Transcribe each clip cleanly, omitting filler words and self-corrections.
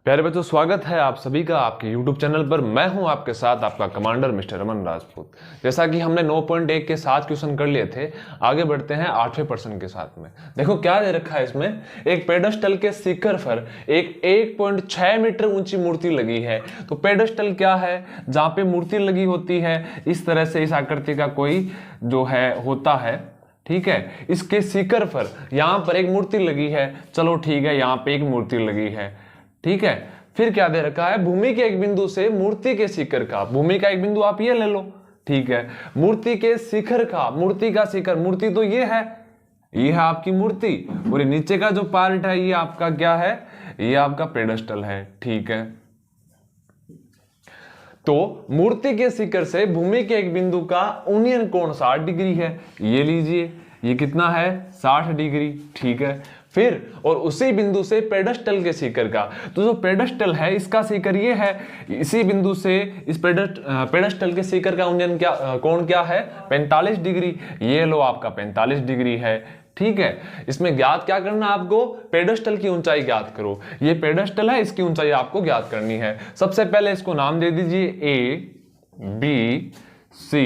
प्यारे बच्चों, स्वागत है आप सभी का आपके YouTube चैनल पर। मैं हूं आपके साथ आपका कमांडर मिस्टर रमन राजपूत। जैसा कि हमने 9.1 के 7 क्वेश्चन कर लिए थे, आगे बढ़ते हैं 8वें प्रश्न के साथ में। देखो क्या दे रखा है इसमें। एक पेडस्टल के शिखर पर एक 1.6 मीटर ऊंची मूर्ति लगी है। तो पेडस्टल क्या है? जहां पे मूर्ति लगी होती है, इस तरह से इस आकृति का कोई जो है होता है, ठीक है। इसके शिखर पर यहां पर एक मूर्ति लगी है। चलो ठीक है, यहां पे एक मूर्ति लगी है, ठीक है। फिर क्या दे रखा है? भूमि के एक बिंदु से मूर्ति के शिखर का, भूमि का एक बिंदु आप ये ले लो, ठीक है। मूर्ति के शिखर का, मूर्ति का शिखर, मूर्ति तो ये है आपकी मूर्ति, और नीचे का जो पार्ट है ये आपका क्या है? ये आपका पेडस्टल है, ठीक है। तो मूर्ति के शिखर से भूमि के एक बिंदु का उन्नयन कोण 60 डिग्री है। ये लीजिए, ये कितना है? 60 डिग्री, ठीक है। फिर और उसी बिंदु से पेडस्टल के शिखर का, तो जो पेडस्टल है इसका शिखर ये है, इसी बिंदु से इस पेडस्टल के शिखर का उन्नयन कोण क्या है? 45 डिग्री। ये लो आपका 45 डिग्री है, ठीक है। इसमें ज्ञात क्या करना आपको? पेडस्टल की ऊंचाई ज्ञात करो। ये पेडस्टल है, इसकी ऊंचाई आपको ज्ञात करनी है। सबसे पहले इसको नाम दे दीजिए A, B, C,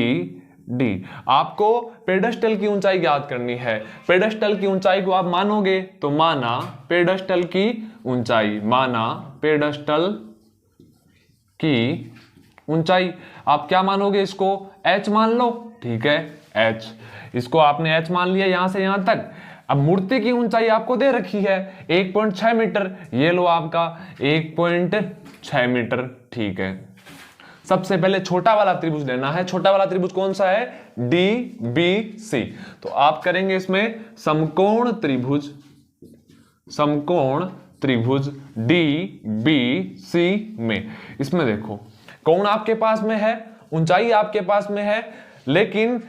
D। आपको पेडस्टल की ऊंचाई ज्ञात करनी है। पेडस्टल की ऊंचाई को आप मानोगे तो माना पेडस्टल की ऊंचाई, माना पेडस्टल की ऊंचाई। आप क्या मानोगे? इसको h मान लो, ठीक है, h। इसको आपने h मान लिया यहां से यहां तक। अब मूर्ति की ऊंचाई आपको दे रखी है 1.6 मीटर। ये लो आपका 1.6 मीटर, ठीक है। सबसे पहले छोटा वाला त्रिभुज लेना है। छोटा वाला त्रिभुज कौन सा है? DBC। तो आप करेंगे इसमें समकोण त्रिभुज, समकोण त्रिभुज DBC में। इसमें देखो कोण आपके पास में है, ऊंचाई आपके पास में है, लेकिन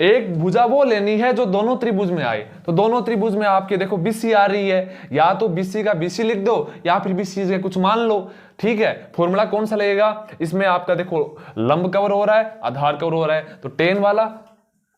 एक भुजा वो लेनी है जो दोनों त्रिभुज में आए। तो दोनों त्रिभुज में आपके देखो BC आ रही है, या तो BC का BC लिख दो या फिर BC से कुछ मान लो, ठीक है। फॉर्मूला कौन सा लगेगा? इसमें आपका देखो लंब कवर हो रहा है, आधार कवर हो रहा है, तो टेन वाला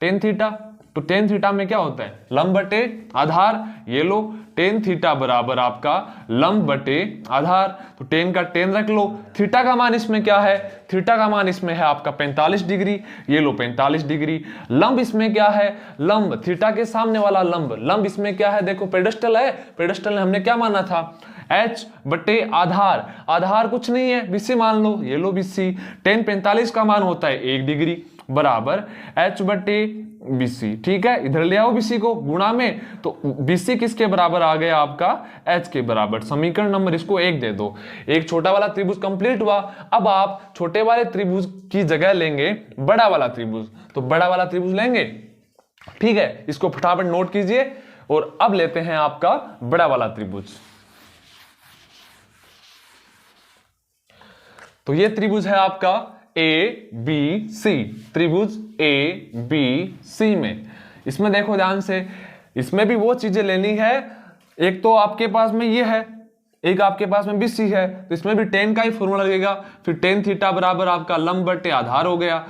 टेन थीटा। तो टेन थीटा में क्या होता है? लंब बटे आधार। ये लो टेन थीटा बराबर आपका लंब बटे आधार। तो टेन का टेन रख लो। थीटा का मान इसमें क्या है? थीटा का मान इसमें है आपका 45 डिग्री। ये लो 45 डिग्री। लंब इसमें क्या है? लंब थीटा के सामने वाला लंब, लंब इसमें क्या है? देखो पेडस्टल है, पेडस्टल ने हमने क्या माना था? h बटे आधार। आधार कुछ नहीं है, BC मान लो। ये लो BC। टेन 45 का मान होता है 1 डिग्री बराबर h बटे BC, ठीक है। इधर ले आओ BC को गुणा में, तो BC किसके बराबर आ गया? आपका h के बराबर। समीकरण नंबर इसको 1 दे दो। एक छोटा वाला त्रिभुज कंप्लीट हुआ। अब आप छोटे वाले त्रिभुज की जगह लेंगे बड़ा वाला त्रिभुज। तो बड़ा वाला त्रिभुज लेंगे, ठीक है। इसको फटाफट नोट कीजिए। और अब लेते हैं आपका बड़ा वाला त्रिभुज। तो ये त्रिभुज है आपका ABC, त्रिभुज ABC में। इसमें देखो ध्यान से, इसमें भी वो चीजें लेनी है। एक तो आपके पास में ये है, एक आपके पास में BC है, तो इसमें भी टेन का ही फॉर्मूला लगेगा। फिर टेन थीटा बराबर आपका लंब बटे आधार हो गया।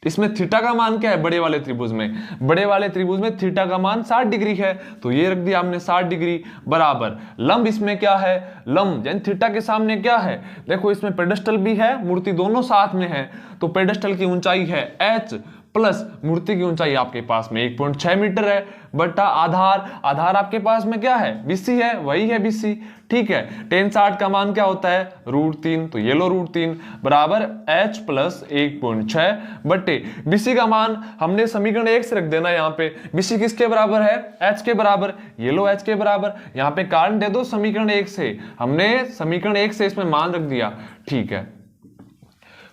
इसमें थीटा का मान क्या है? बड़े वाले त्रिभुज में, बड़े वाले त्रिभुज में थीटा का मान 60 डिग्री है। तो ये रख दिया हमने 60 डिग्री बराबर लंब। इसमें क्या है? लंब यानी थीटा के सामने क्या है? देखो इसमें पेडस्टल भी है, मूर्ति दोनों साथ में है। तो पेडस्टल की ऊंचाई है h प्लस मूर्ति की ऊंचाई आपके पास में 1.6 मीटर है बटा आधार। आधार आपके पास में क्या है? BC है, वही है BC, ठीक है। टेन 60 का मान क्या होता है? √3। तो ये लो √3 बराबर h प्लस 1.6 बटे BC का मान हमने समीकरण 1 से रख देना। यहाँ पे BC किसके बराबर है? h के बराबर। ये लो h के बराबर। यहाँ पे कारण दे दो समीकरण 1 से, हमने समीकरण 1 से इसमें मान रख दिया, ठीक है।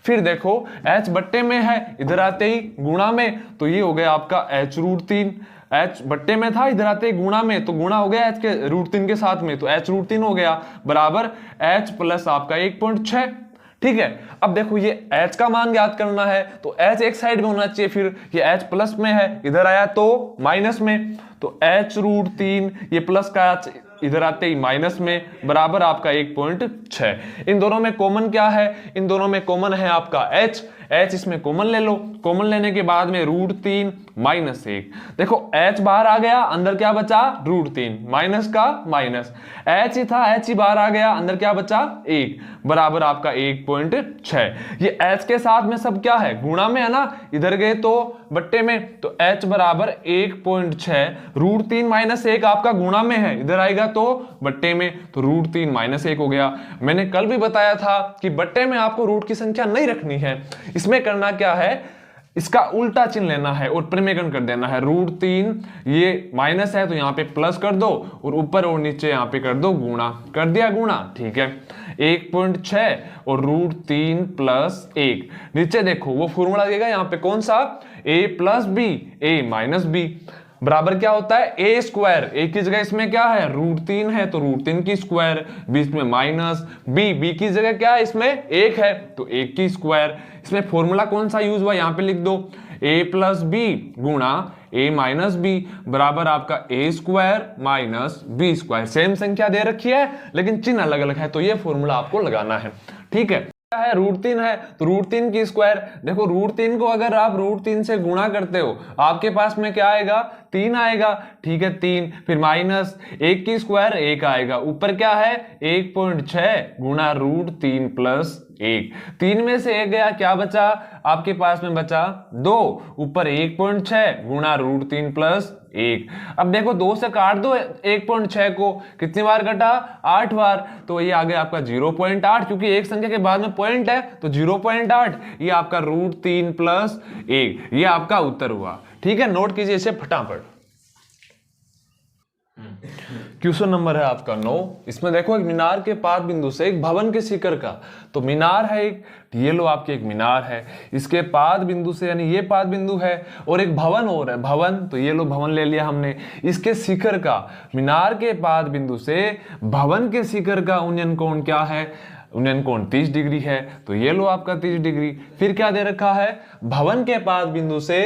फिर देखो h बट्टे में है, इधर आते ही गुणा में, तो ये हो गया आपका h √3। h बट्टे में था, इधर आते ही गुणा में, तो गुणा हो गया h के √3 के साथ में, तो h √3 हो गया बराबर h प्लस आपका 1.6, ठीक है। अब देखो ये h का मान ज्ञात करना है, तो h एक साइड में होना चाहिए। फिर ये h प्लस में है, इधर आया तो माइनस में, तो h √3, ये प्लस का h इधर आते ही माइनस में, बराबर आपका 1.6। इन दोनों में कॉमन क्या है, इन दोनों में कॉमन है आपका h, इसमें कॉमन ले लो, कॉमन लेने के बाद में √3 माइनस 1। देखो h बाहर आ गया, अंदर क्या बचा, √3, माइनस का माइनस, h ही था, h ही बाहर आ गया, अंदर क्या बचा 1, बराबर आपका 1.6। ये h के साथ में सब क्या है, गुणा में है ना, इधर गए तो बट्टे में, तो h बराबर 1.6, √3 माइनस 1 आपका गुणा में है, इधर आएगा तो बट्टे में, तो √3 माइनस 1 हो गया। मैंने कल भी बताया था कि बट्टे में आपको रूट की संख्या नहीं रखनी है, इसमें करना क्या है, इसका उल्टा चिन्ह लेना है और परिमेयकरण कर देना है। √3 ये माइनस है तो यहाँ पे प्लस कर दो और ऊपर और नीचे यहाँ पे कर दो गुणा, कर दिया गुणा, ठीक है। 1.6 और √3 प्लस 1, नीचे देखो वो फॉर्मूला देगा यहाँ पे कौन सा, a plus B, a minus B, बराबर क्या होता है a स्क्वायर, a की जगह इसमें क्या है √3 है तो √3 की स्क्वायर, बीच में माइनस, b की जगह क्या है इसमें 1 है तो 1 की स्क्वायर। इसमें फॉर्मूला कौन सा यूज हुआ यहाँ पे लिख दो, a प्लस बी गुणा a माइनस बी, बराबर आपका a square minus b square. Same संख्या दे रखी है लेकिन चिन्ह अलग अलग है, तो ये फॉर्मूला आपको लगाना है, ठीक है। है √3 है तो √3 की स्क्वायर, देखो √3 को अगर आप √3 से गुणा करते हो आपके पास में क्या आएगा, 3 आएगा, ठीक है 3, फिर माइनस 1 की स्क्वायर 1 आएगा, ऊपर क्या है 1.6 गुणा √3 प्लस 1, 3 में से 1 गया, क्या बचा आपके पास में बचा 2, ऊपर 1.6 गुणा √3 प्लस 1। अब देखो 2 से काट दो 1.6 को, कितनी बार कटा 8 बार, तो ये आ गया आपका 0.8, क्योंकि एक संख्या के बाद में पॉइंट है तो 0.8, ये आपका √3 प्लस 1, ये आपका उत्तर हुआ, ठीक है। नोट कीजिए इसे फटाफट। क्वेश्चन नंबर है आपका 9, इसमें देखो एक मीनार के पाद बिंदु से एक भवन के शिखर का, तो मीनार है एक, ये लो आपकी एक मीनार है, इसके पाद बिंदु से यानी ये पाद बिंदु है और एक भवन और है, भवन, तो ये लो भवन ले लिया हमने, इसके शिखर का, मीनार के पाद बिंदु से भवन के शिखर का उन्नयन कोण क्या है, उन्नयन कोण 30 डिग्री है, तो ये लो आपका 30 डिग्री। फिर क्या दे रखा है, भवन के पाद बिंदु से,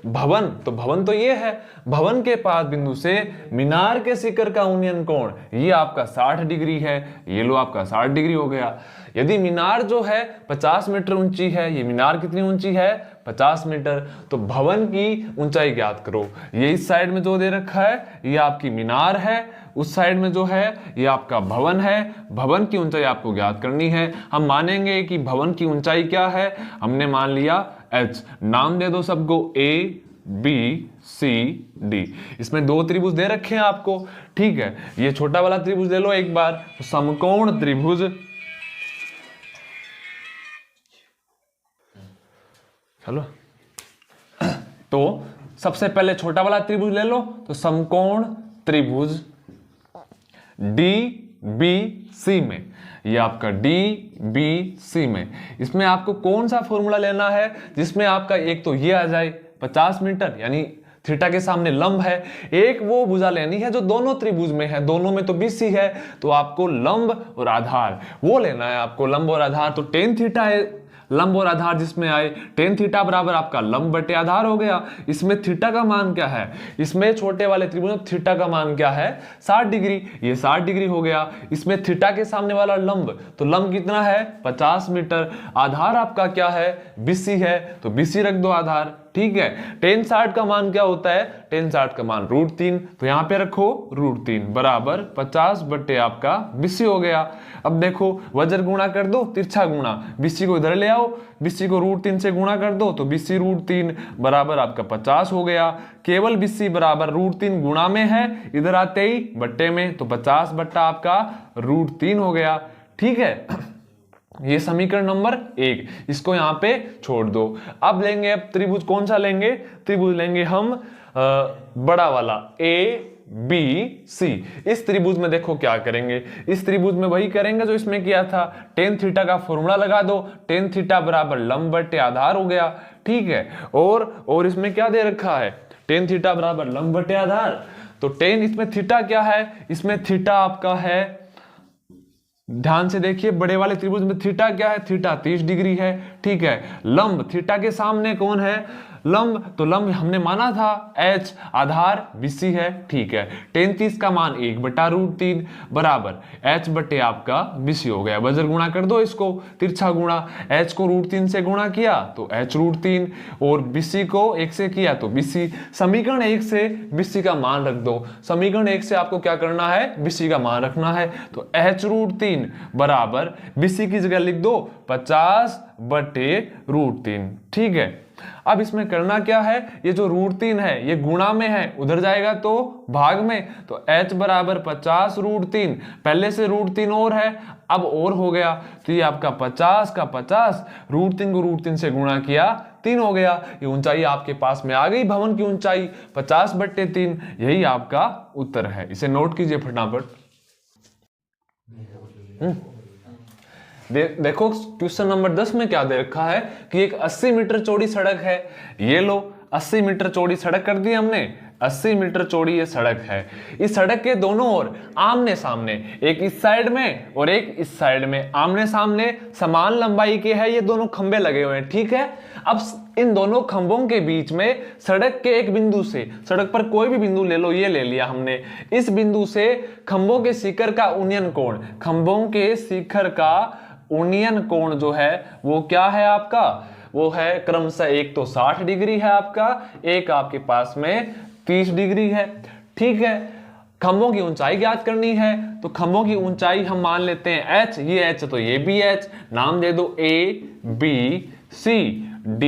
भवन, तो भवन तो ये है, भवन के पाद बिंदु से मीनार के शिखर का उन्नयन कोण ये आपका 60 डिग्री है, ये लो आपका 60 डिग्री हो गया। यदि मीनार जो है 50 मीटर ऊंची है, ये मीनार कितनी ऊंची है 50 मीटर, तो भवन की ऊंचाई ज्ञात करो। ये इस साइड में जो दे रखा है ये आपकी मीनार है, उस साइड में जो है ये आपका भवन है, भवन की ऊंचाई आपको ज्ञात करनी है। हम मानेंगे कि भवन की ऊंचाई क्या है, हमने मान लिया h, नाम दे दो सबको a b c d, इसमें 2 त्रिभुज दे रखे हैं आपको, ठीक है। ये छोटा वाला त्रिभुज ले लो एक बार, तो समकोण त्रिभुज, चलो तो सबसे पहले छोटा वाला त्रिभुज ले लो, तो समकोण त्रिभुज DBC में, ये आपका DBC में, इसमें आपको कौन सा फॉर्मूला लेना है जिसमें आपका एक तो ये आ जाए 50 मीटर यानी थीटा के सामने लंब है, एक वो भुजा लेनी है जो दोनों त्रिभुज में है, दोनों में तो BC है, तो आपको लंब और आधार वो लेना है आपको, लंब और आधार, तो tan थीटा है लंब और आधार जिसमें आए, tan थीटा बराबर आपका लंब बटे आधार हो गया। इसमें थीटा का मान क्या है, इसमें छोटे वाले त्रिभुज में थीटा का मान क्या है 60 डिग्री, ये 60 डिग्री हो गया। इसमें थीटा के सामने वाला लंब, तो लंब कितना है 50 मीटर, आधार आपका क्या है BC है, तो BC रख दो आधार, ठीक है। tan 60 का मान क्या होता है, tan 60 का मान √3, तो यहां पे रखो √3 बराबर 50 बटे आपका BC हो गया। अब देखो वज्र गुणा कर दो, तिरछा गुणा, BC को इधर ले आओ, BC को √3 से गुणा कर दो तो BC √3 बराबर आपका 50 हो गया। केवल BC बराबर √3 गुणा में है, इधर आते ही बट्टे में, तो 50 बट्टा आपका √3 हो गया, ठीक है। ये समीकरण नंबर 1, इसको यहां पे छोड़ दो। अब लेंगे, अब त्रिभुज कौन सा लेंगे, त्रिभुज लेंगे हम बड़ा वाला ABC। इस त्रिभुज में देखो क्या करेंगे, इस त्रिभुज में वही करेंगे जो इसमें किया था, tan थीटा का फॉर्मूला लगा दो, tan थीटा बराबर लंब बटे आधार हो गया, ठीक है। और इसमें क्या दे रखा है, tan थीटा बराबर लंब बटे आधार, तो tan, इसमें थीटा क्या है, इसमें थीटा आपका है, ध्यान से देखिए बड़े वाले त्रिभुज में थीटा क्या है, थीटा 30 डिग्री है, ठीक है। लंब थीटा के सामने कौन है, लंब, तो लंब हमने माना था h, आधार BC है, ठीक है। tan 30 का मान 1/√3 बराबर h बटे आपका BC हो गया। वज्र गुणा कर दो इसको, तिरछा गुणा, h को √3 से गुणा किया तो h√3 और BC को 1 से किया तो BC। समीकरण 1 से BC का मान रख दो। समीकरण 1 से आपको क्या करना है, BC का मान रखना है। तो h√3 बराबर BC की जगह लिख दो 50/√3, ठीक है। अब इसमें करना क्या है, ये जो √3 है ये गुणा में है, उधर जाएगा तो भाग में, तो h बराबर 50√3, पहले से √3 और है, अब और हो गया, तो ये आपका 50 का 50, √3 को √3 से गुणा किया 3 हो गया। ये ऊंचाई आपके पास में आ गई, भवन की ऊंचाई 50/3, यही आपका उत्तर है। इसे नोट कीजिए फटाफट। देखो क्वेश्चन नंबर 10 में क्या दे रखा है कि एक 80 मीटर चौड़ी सड़क है। ये लो 80 मीटर चौड़ी सड़क कर दी हमने, 80 मीटर चौड़ी ये सड़क है। इस सड़क के दोनों ओर आमने सामने, एक इस साइड में और एक इस साइड में, आमने सामने समान लंबाई के है ये दोनों खंबे लगे हुए हैं, ठीक है। अब इन दोनों खंभों के बीच में सड़क के एक बिंदु से, सड़क पर कोई भी बिंदु ले लो, ये ले लिया हमने, इस बिंदु से खंभों के शिखर का उन्नयन कोण, खंभों के शिखर का उन्नयन कोण जो है वो क्या है आपका, वो है क्रमशः एक तो 60 डिग्री है आपका, एक आपके पास में 30 डिग्री है, ठीक है। खंभों की ऊंचाई ज्ञात करनी है, तो खंभों की ऊंचाई हम मान लेते हैं h, ये h तो ये भी h, नाम दे दो A B C D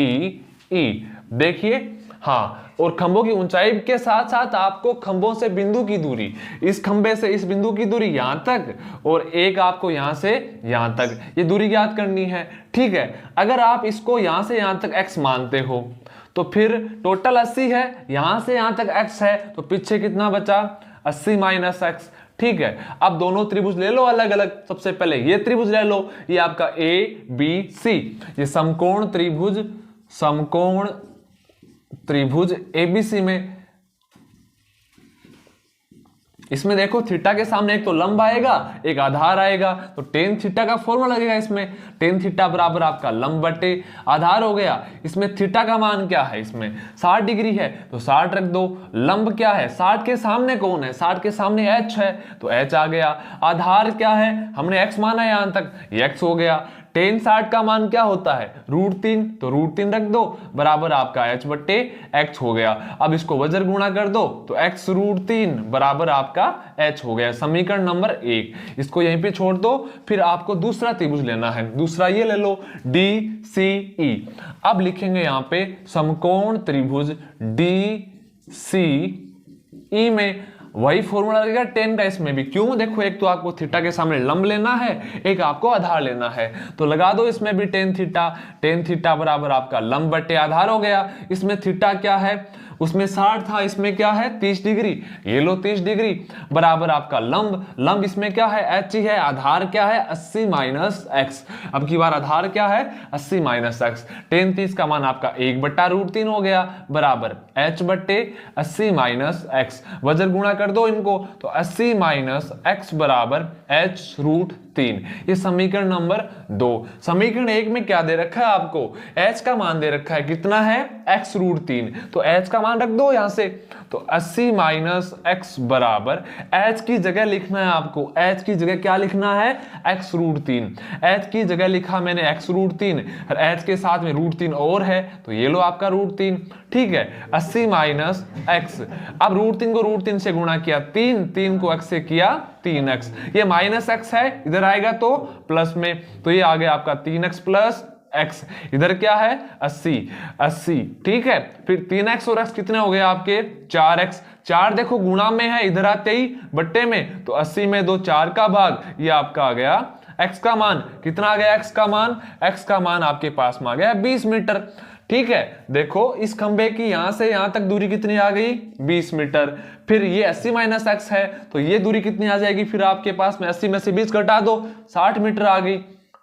E। देखिए हाँ, और खंभों की ऊंचाई के साथ साथ आपको खंभों से बिंदु की दूरी, इस खंभे से इस बिंदु की दूरी यहां तक, और एक आपको यहां से यहां तक, ये दूरी ज्ञात करनी है, ठीक है। अगर आप इसको यहां से यहां तक x मानते हो तो फिर टोटल 80 है, यहां से यहां तक x है, तो पीछे कितना बचा, 80 - x, ठीक है। अब दोनों त्रिभुज ले लो अलग अलग। सबसे पहले ये त्रिभुज ले लो, ये आपका A B C, ये समकोण त्रिभुज, समकोण त्रिभुज ABC में, इसमें देखो थीटा के सामने एक तो लंब आएगा, एक आधार आएगा, तो tan थीटा का फॉर्मूला लगेगा इसमें, tan थीटा बराबर आपका लंब बटे आधार हो गया। इसमें थीटा का मान क्या है, इसमें 60 डिग्री है तो 60 रख दो। लंब क्या है, 60 के सामने कौन है, 60 के सामने h है तो h आ गया। आधार क्या है, हमने x माना है यहां तक, ये x हो गया। tan 60 का मान क्या होता है, √3, तो √3 रख दो, बराबर आपका h बट्टे x हो गया। अब इसको वज्र गुणा कर दो तो x √3 बराबर आपका h हो गया। समीकरण नंबर 1, इसको यहीं पे छोड़ दो। फिर आपको दूसरा त्रिभुज लेना है, दूसरा ये ले लो DCE। अब लिखेंगे यहाँ पे समकोण त्रिभुज DCE में वही फॉर्मूला लगेगा tan का इसमें भी। क्यों, देखो एक तो आपको थीटा के सामने लंब लेना है, एक आपको आधार लेना है, तो लगा दो इसमें भी tan थीटा बराबर आपका लंब बटे आधार हो गया। इसमें थीटा क्या है, उसमें 60 था, इसमें क्या है 30 डिग्री, ये लो 30 डिग्री बराबर आपका लंब इसमें क्या है h ही है, आधार क्या है 80 - x। अब की बार आधार क्या है 80 - x। tan 30 का मान आपका 1/√3 हो गया बराबर h बट्टे 80 - x। वज्र गुणा कर दो इनको तो 80 - x बराबर h√3। ये समीकरण नंबर 2। समीकरण 1 में क्या दे रखा है आपको, h का मान दे रखा है, कितना है x√3, तो h का मान रख दो यहां से, तो 80 - x बराबर h की जगह लिखना है आपको, h की जगह क्या लिखना है x√3। h की जगह लिखा मैंने x√3, और h के साथ में √3 और है तो ये लो आपका √3, ठीक है। 80 - x, अब √3 को √3 से गुणा किया 3 को x से किया 3x, ये -x है, इधर आएगा तो प्लस में, तो ये आ गया आपका 3x + x, इधर क्या है 80, ठीक है। फिर 3x और x कितने हो गए आपके 4x, 4 देखो गुणा में है, इधर आते ही बट्टे में, तो 80 में 2 4 का भाग, ये आपका आ गया x का मान, कितना आ गया x का मान आपके पास में आ गया 20 मीटर, ठीक है। देखो इस खंबे की यहां से यहां तक दूरी कितनी आ गई 20 मीटर। फिर ये 80 - x है तो ये दूरी कितनी आ जाएगी, फिर आपके पास में 80 में से 20 घटा दो 60 मीटर आ गई,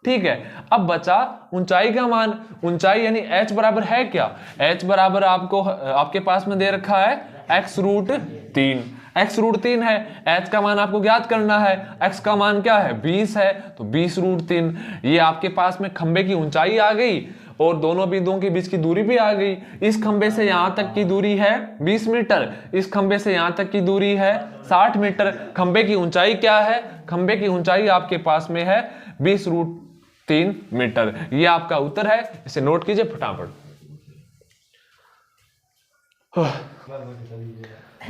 ठीक है। अब बचा ऊंचाई का मान, ऊंचाई यानी h बराबर है क्या, h बराबर आपको आपके पास में दे रखा है x√3, x√3 है, h का मान आपको ज्ञात करना है, x का मान क्या है 20 है तो 20√3। ये आपके पास में खंबे की ऊंचाई आ गई और दोनों बिंदुओं के बीच की दूरी भी आ गई। इस खंबे से यहां तक की दूरी है 20 मीटर, इस खंबे से यहां तक की दूरी है 60 मीटर। खंबे की ऊंचाई क्या है? खंबे की ऊंचाई आपके पास में है 20√3 मीटर। ये आपका उत्तर है, इसे नोट कीजिए फटाफट।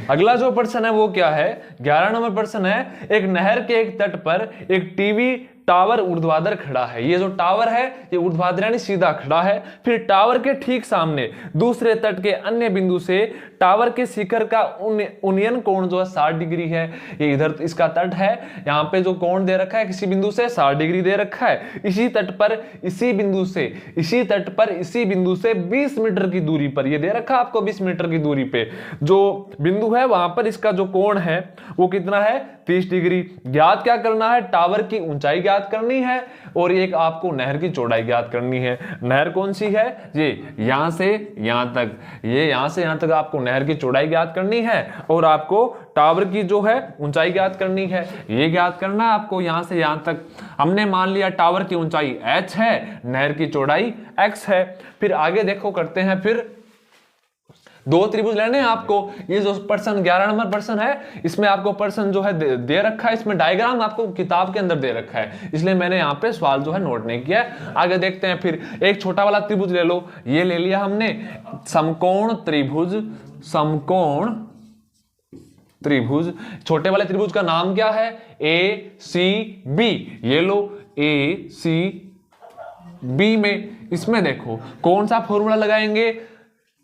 अगला जो प्रश्न है वो क्या है? 11 नंबर प्रश्न है, एक नहर के एक तट पर एक टीवी टावर ऊर्ध्वाधर खड़ा है। ये जो टावर है ये ऊर्ध्वाधर यानी सीधा खड़ा है। फिर टावर के ठीक सामने दूसरे तट के अन्य बिंदु से टावर के शिखर का उन्नयन कोण जो है 60 डिग्री है। ये इधर इसका तट है, यहाँ पे जो कोण दे रखा है किसी बिंदु से 60 डिग्री दे रखा है। इसी तट पर इसी बिंदु से 20 मीटर की दूरी पर, ये दे रखा है आपको 20 मीटर की दूरी पे जो बिंदु है वहां पर इसका जो कोण है वो कितना है? 30 डिग्री। ज्ञात क्या करना है? टावर की ऊंचाई ज्ञात करनी है और एक आपको नहर की चौड़ाई ज्ञात करनी है। नहर कौन सी है? ये यहां से यहां तक, ये यहां से यहां तक आपको नहर की चौड़ाई ज्ञात करनी है और आपको टावर की जो है ऊंचाई ज्ञात करनी है। ये ज्ञात करना है आपको यहां से यहां तक। हमने मान लिया टावर की ऊंचाई h है, नहर की चौड़ाई x है। फिर आगे देखो करते हैं, फिर दो त्रिभुज लेने हैं आपको। ये जो प्रश्न 11 नंबर प्रश्न है इसमें आपको प्रश्न जो है दे रखा है, इसमें डायग्राम आपको किताब के अंदर दे रखा है, इसलिए मैंने यहाँ पे सवाल जो है नोट नहीं किया है। आगे देखते हैं। फिर एक छोटा वाला त्रिभुज ले लो, ये ले लिया हमने समकोण त्रिभुज। समकोण त्रिभुज, छोटे वाले त्रिभुज का नाम क्या है? ACB। ये लो ACB में, इसमें देखो कौन सा फॉर्मूला लगाएंगे?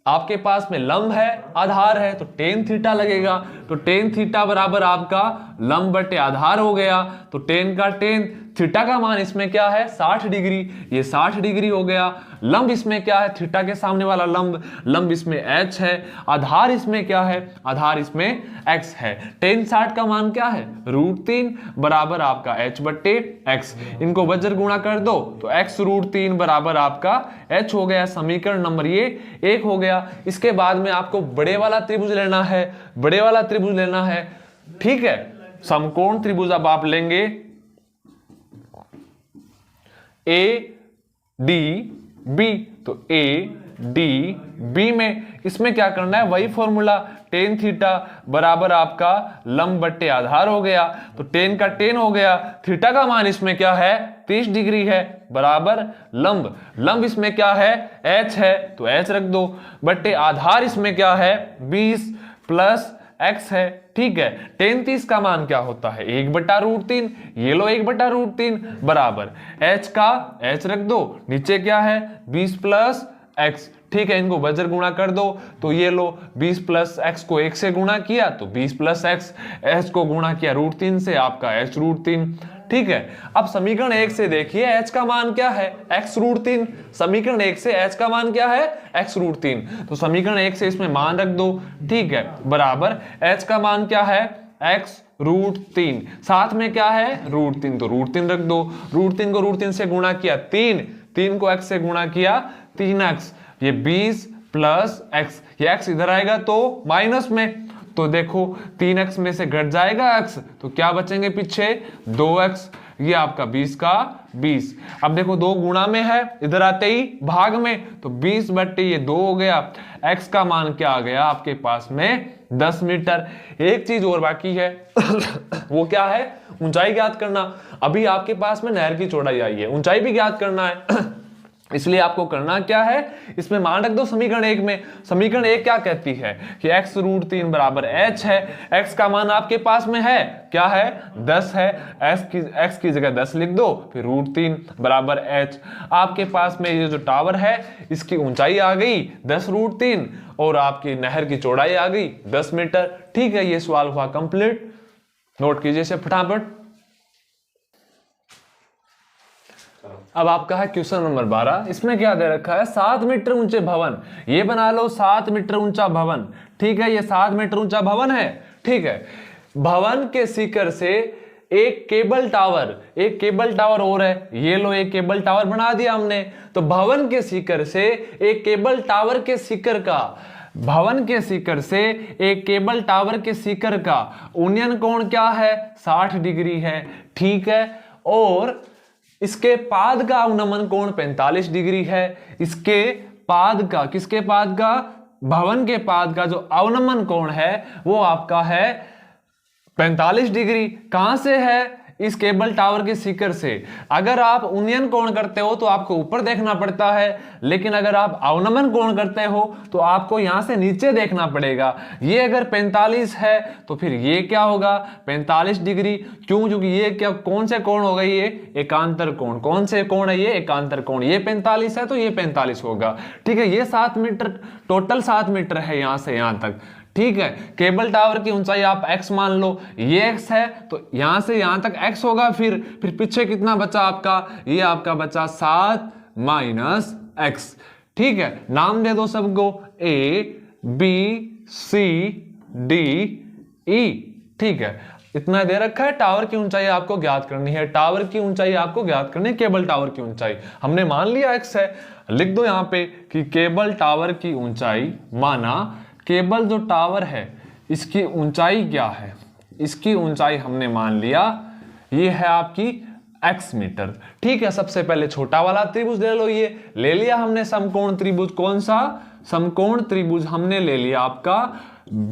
आपके पास में लंब है, आधार है, तो टेन थीटा लगेगा। तो टेन थीटा बराबर आपका लंब बटे आधार हो गया। तो टेन का टेन, थीटा का मान इसमें क्या है? 60 डिग्री। ये 60 डिग्री हो गया। लंब इसमें क्या है? थीटा के सामने वाला लंब, लंब इसमें h है। आधार इसमें क्या है? आधार इसमें x है। टेन 60 का मान क्या है? √3 बराबर आपका h बट्टे x। इनको वज्र गुणा कर दो तो x √3 बराबर आपका h हो गया। समीकरण नंबर ये 1 हो गया। इसके बाद में आपको बड़े वाला त्रिभुज लेना है, बड़े वाला त्रिभुज लेना है, ठीक है। समकोण त्रिभुज अब आप लेंगे ADB। तो ADB में इसमें क्या करना है? वही फॉर्मूला, टेन थीटा बराबर आपका लंब बट्टे आधार हो गया। तो टेन का टेन हो गया। थीटा का मान इसमें क्या है? 30 डिग्री है बराबर लंब, लंब इसमें क्या है? h है, तो h रख दो बट्टे आधार इसमें क्या है? 20 प्लस x है, ठीक है। टेन 30 का मान क्या होता है? 1/√3। ये लो 1/√3 बराबर h का h रख दो, नीचे क्या है? 20 प्लस x, ठीक है। इनको वज्र गुणा कर दो तो ये लो 20 प्लस x को 1 से गुणा किया तो 20 प्लस x, h को गुणा किया √3 से, आपका h √3, ठीक है। अब समीकरण 1 से देखिए h का मान क्या है? x √3। समीकरण 1 से h का मान क्या है? x √3। तो समीकरण 1 से इसमें मान रख दो, ठीक है, बराबर h का मान क्या है? x √3, साथ में क्या है? √3, तो √3 रख दो। √3 को √3 से गुणा किया 3 को x से गुणा किया 3x, ये 20 प्लस x, ये x इधर आएगा तो माइनस में, तो देखो 3x में से घट जाएगा x, तो क्या बचेंगे पीछे? 2x। ये आपका 20 का 20। अब देखो 2 गुणा में है, इधर आते ही भाग में, तो 20 बट्टे ये 2 हो गया। x का मान क्या आ गया आपके पास में? 10 मीटर। एक चीज और बाकी है वो क्या है? ऊंचाई ज्ञात करना। अभी आपके पास में नहर की चौड़ाई आई है, ऊंचाई भी ज्ञात करना है इसलिए आपको करना क्या है? इसमें मान रख दो समीकरण 1 में। समीकरण 1 क्या कहती है कि x √3 बराबर h है। x का मान आपके पास में है क्या है? 10 है। x की जगह 10 लिख दो, फिर √3 बराबर h। आपके पास में ये जो टावर है इसकी ऊंचाई आ गई 10 √3 और आपकी नहर की चौड़ाई आ गई 10 मीटर, ठीक है। ये सवाल हुआ कंप्लीट। नोट कीजिए इसे फटाफट। अब आपका है क्वेश्चन नंबर 12। इसमें क्या दे रखा है? 7 मीटर ऊंचे भवन। ये बना लो 7 मीटर ऊंचा भवन, ठीक है। ये 7 मीटर ऊंचा भवन है, ठीक है। भवन के शिखर से एक केबल टावर और है। ये लो एक केबल टावर बना दिया हमने। तो भवन के शिखर से एक केबल टावर के शिखर का, भवन के शिखर से एक केबल टावर के शिखर का उन्नयन कोण क्या है? 60 डिग्री है, ठीक है। और इसके पाद का अवनमन कोण 45 डिग्री है। इसके पाद का, किसके पाद का, भवन के पाद का जो अवनमन कोण है वो आपका है 45 डिग्री। कहां से है, इस केबल टावर के शिखर से। अगर आप उन्नयन कोण करते हो तो आपको ऊपर देखना पड़ता है, लेकिन अगर आप अवनमन कोण करते हो तो आपको यहां से नीचे देखना पड़ेगा। ये अगर 45 है तो फिर ये क्या होगा 45 डिग्री। क्यों, क्योंकि ये क्या, कौन से कोण हो गए, ये एकांतर कोण। कौन से कोण है, ये एकांतर कोण। ये 45 है तो ये 45 होगा। ठीक है, ये 7 मीटर, टोटल 7 मीटर है यहां से यहां तक। ठीक है, केबल टावर की ऊंचाई आप x मान लो, ये x है तो यहां से यहां तक x होगा। फिर पीछे कितना बचा आपका, ये आपका बचा 7 माइनस x। ठीक है, नाम दे दो सबको, A B C D E। ठीक है, इतना दे रखा है। टावर की ऊंचाई आपको ज्ञात करनी है, टावर की ऊंचाई आपको ज्ञात करनी है, केबल टावर की ऊंचाई हमने मान लिया x है। लिख दो यहां पे कि केबल टावर की ऊंचाई, माना केबल जो टावर है इसकी ऊंचाई क्या है, इसकी ऊंचाई हमने मान लिया ये है आपकी x मीटर। ठीक है, सबसे पहले छोटा वाला त्रिभुज ले लो, ये ले लिया हमने समकोण त्रिभुज। कौन सा, समकोण त्रिभुज हमने ले लिया आपका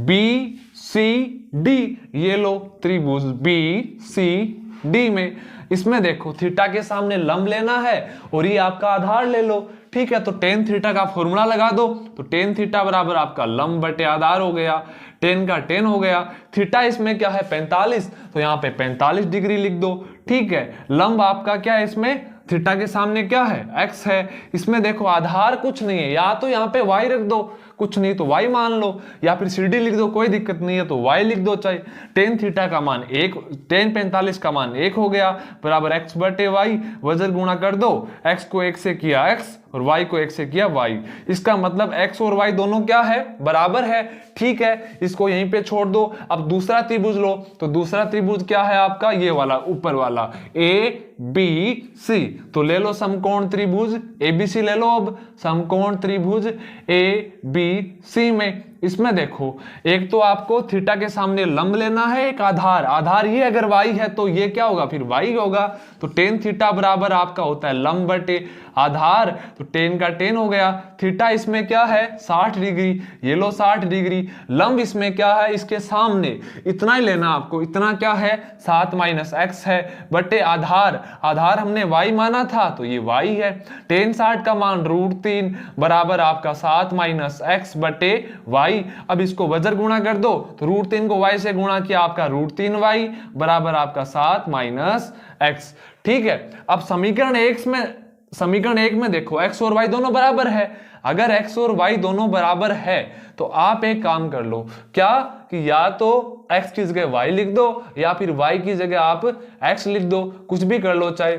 BCD। ये लो त्रिभुज BCD में, इसमें देखो थीटा के सामने लंब लेना है और ये आपका आधार ले लो। ठीक है, तो टेन थीटा का फॉर्मूला लगा दो, तो टेन थीटा बराबर आपका लंब बटे आधार हो गया, टेन का टेन हो गया। थीटा इसमें क्या है 45, तो यहाँ पे 45 डिग्री लिख दो। ठीक है, लंब आपका क्या है, इसमें थीटा के सामने क्या है x है। इसमें देखो आधार कुछ नहीं है, या तो यहाँ पे y रख दो, कुछ नहीं तो y मान लो, या फिर CD लिख दो, कोई दिक्कत नहीं है तो y लिख दो। चाहे टेन थीटा का मान 1, टेन 45 का मान 1 हो गया, बराबर x बटे y, वजन गुणा कर दो, x को 1 से किया x और y को 1 से किया y। इसका मतलब x और y दोनों क्या है, बराबर है। ठीक है, इसको यहीं पे छोड़ दो। अब दूसरा त्रिभुज लो, तो दूसरा त्रिभुज क्या है आपका, ये वाला ऊपर वाला ABC। तो ले लो समकोण त्रिभुज ABC ले लो। अब समकोण त्रिभुज ABC में, इसमें देखो एक तो आपको थीटा के सामने लंब लेना है, एक आधार, आधार ये अगर y है तो ये क्या होगा, फिर y होगा। तो टेन थीटा बराबर आपका होता है लंब बटे आधार, तो टेन का टेन हो गया। थीटा इसमें क्या है 60 डिग्री, ये लो 60 डिग्री। लंब इसमें क्या है, इसके सामने इतना ही लेना आपको, इतना क्या है 7 माइनस x है, बटे आधार, आधार हमने y माना था तो ये y है। टेन 60 का मान √3 बराबर आपका 7 माइनस x बटे y। अब इसको वज्र गुणा कर दो, तो √3 को y से गुणा किया, आपका √3y बराबर आपका 7 माइनस x। ठीक है, अब समीकरण 1 में देखो x और y दोनों बराबर है। अगर x और y दोनों बराबर है तो आप एक काम कर लो, क्या कि या तो x की जगह y लिख दो या फिर y की जगह आप x लिख दो, कुछ भी कर लो चाहे।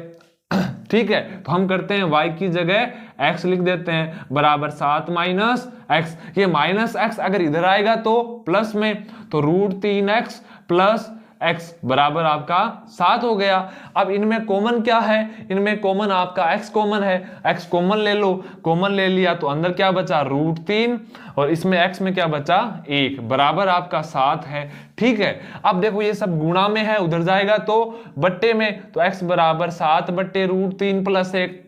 ठीक है, तो हम करते हैं y की जगह x लिख देते हैं, बराबर 7 माइनस x। ये माइनस x अगर इधर आएगा तो प्लस में, तो √3x प्लस x बराबर आपका 7 हो गया। अब इनमें कॉमन क्या है, इनमें कॉमन आपका x कॉमन है, x कॉमन ले लो, कॉमन ले लिया तो अंदर क्या बचा √3 और इसमें x में क्या बचा 1 बराबर आपका 7 है। ठीक है, अब देखो ये सब गुणा में है, उधर जाएगा तो बट्टे में, तो x बराबर 7 बट्टे √3 प्लस 1।